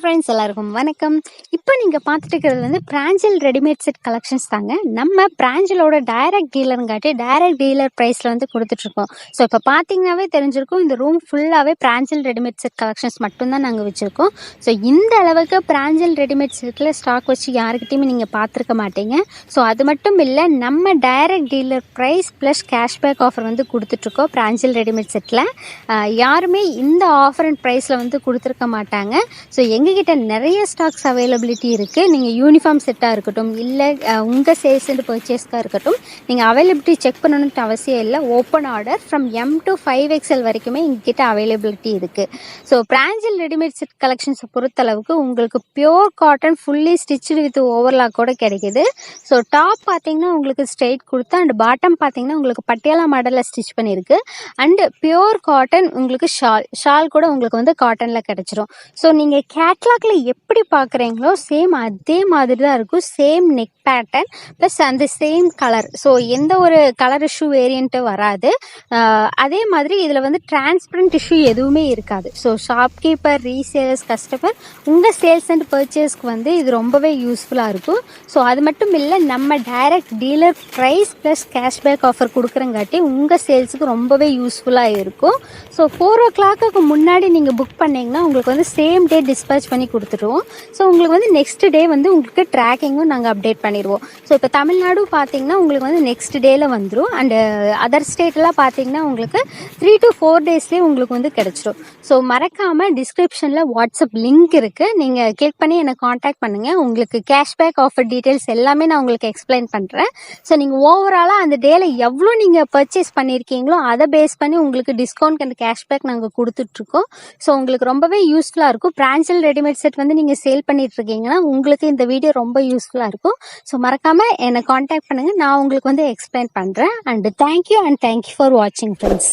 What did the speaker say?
Friends எல்லாருக்கும் வணக்கம். இப்போ நீங்கள் பார்த்துட்டு இருக்கிறது வந்து பிராஞ்சல் ரெடிமேட் செட் கலெக்ஷன்ஸ் தாங்க. நம்ம பிராஞ்சலோட டைரக்ட் டீலருங்காட்டி டைரக்ட் டீலர் ப்ரைஸில் வந்து கொடுத்துட்ருக்கோம். ஸோ இப்போ பார்த்தீங்கன்னாவே தெரிஞ்சிருக்கும், இந்த ரூம் ஃபுல்லாகவே பிராஞ்சல் ரெடிமேட் செட் கலெக்ஷன்ஸ் மட்டும்தான் நாங்கள் வச்சுருக்கோம். ஸோ இந்த அளவுக்கு பிராஞ்சல் ரெடிமேட் செட்டில் ஸ்டாக் வச்சு யாருக்கிட்டையுமே நீங்கள் பார்த்துருக்க மாட்டீங்க. ஸோ அது மட்டும் இல்லை, நம்ம direct dealer price plus cashback offer வந்து கொடுத்துட்ருக்கோம் பிராஞ்சல் ரெடிமேட் செட்டில். யாருமே இந்த ஆஃபர் அண்ட் ப்ரைஸில் வந்து கொடுத்துருக்க மாட்டாங்க. ஸோ எங்ககிட்ட நிறைய ஸ்டாக்ஸ் அவைலபிலிட்டி இருக்குது. நீங்கள் யூனிஃபார்ம் செட்டாக இருக்கட்டும், இல்லை உங்கள் சேல்ஸ் அண்ட் பர்ச்சேஸ்க்காக இருக்கட்டும், நீங்கள் அவைலபிலிட்டி செக் பண்ணணுன்ட்டு அவசியம் இல்லை. Open order from M to 5XL வரைக்குமே எங்ககிட்ட அவைலபிலிட்டி இருக்குது. ஸோ பிராஞ்சல் ரெடிமேட் செட் கலெக்ஷன்ஸை பொறுத்தளவுக்கு உங்களுக்கு pure cotton fully stitch with overlock கூட கிடைக்குது. ஸோ டாப் பார்த்தீங்கன்னா உங்களுக்கு ஸ்ட்ரெயிட் கொடுத்தா, அண்ட் பாட்டம் பார்த்தீங்கன்னா உங்களுக்கு பட்டியாலா மாடலில் ஸ்டிச் பண்ணியிருக்கு. அண்டு பியோர் காட்டன் உங்களுக்கு ஷால் கூட உங்களுக்கு வந்து காட்டனில் கிடச்சிரும். ஸோ நீங்கள் கேட்லாக்ல எப்படி பார்க்குறீங்களோ சேம் அதே மாதிரி தான் இருக்கும். சேம் நெக் பேட்டர்ன் ப்ளஸ் அந்த சேம் கலர். ஸோ எந்த ஒரு கலர் இஷ்யூ வேரியண்ட்டு வராது. அதே மாதிரி இதில் வந்து டிரான்ஸ்பரண்ட் இஷ்யூ எதுவுமே இருக்காது. ஸோ ஷாப்கீப்பர், ரீசேலர்ஸ், கஸ்டமர், உங்கள் சேல்ஸ் அண்ட் பர்ச்சேஸ்க்கு வந்து இது ரொம்பவே யூஸ்ஃபுல்லாக இருக்கும். ஸோ அது மட்டும் இல்லை, நம்ம direct dealer price plus cashback offer கொடுக்குறங்காட்டி உங்கள் சேல்ஸுக்கு ரொம்பவே யூஸ்ஃபுல்லாக இருக்கும். ஸோ 4 o'clock முன்னாடி நீங்கள் புக் பண்ணிங்கன்னா உங்களுக்கு வந்து சேம் டே டிஸ்பேச் பண்ணி கொடுத்துருவோம். ஸோ உங்களுக்கு வந்து நெக்ஸ்ட் டே வந்து உங்களுக்கு ட்ராக்கிங்கும் நாங்கள் அப்டேட் பண்ணிடுவோம். ஸோ இப்போ தமிழ்நாடு பார்த்தீங்கன்னா உங்களுக்கு வந்து நெக்ஸ்ட் டேயில் வந்துடும். அண்டு அதர் ஸ்டேட்டெலாம் பார்த்தீங்கன்னா உங்களுக்கு 3 to 4 daysலேயே உங்களுக்கு வந்து கிடச்சிடும். ஸோ மறக்காமல் டிஸ்கிரிப்ஷனில் வாட்ஸ்அப் லிங்க் இருக்குது, நீங்கள் கிளிக் பண்ணி என்னை காண்டாக்ட் பண்ணுங்கள். உங்களுக்கு கேஷ்பேக் ஆஃபர் டீட்டெயில்ஸ் எல்லாமே நான் உங்களுக்கு எக்ஸ்பிளைன் பண்ணுறேன். ஸோ நீங்கள் ஓவராலாக அந்த டேயில் எவ்வளோ நீங்கள் பர்ச்சேஸ் பண்ணியிருக்கீங்களோ அதை பேஸ் பண்ணி உங்களுக்கு டிஸ்கவுண்ட் அண்ட் கேஷ்பேக் நாங்கள் கொடுத்துட்ருக்கோம். ஸோ உங்களுக்கு ரொம்பவே யூஸ்ஃபுல்லாக இருக்கும். பிராஞ்சல் ரெடிமேட் செட் வந்து நீங்கள் சேல் பண்ணிட்டு இருக்கீங்கன்னா உங்களுக்கு இந்த வீடியோ ரொம்ப யூஸ்ஃபுல்லாக இருக்கும். ஸோ மறக்காமல் என்னை காண்டாக்ட் பண்ணுங்கள், நான் உங்களுக்கு வந்து எக்ஸ்பிளைன் பண்ணுறேன். அண்ட் தேங்க்யூ ஃபார் வாட்சிங் ஃப்ரெண்ட்ஸ்.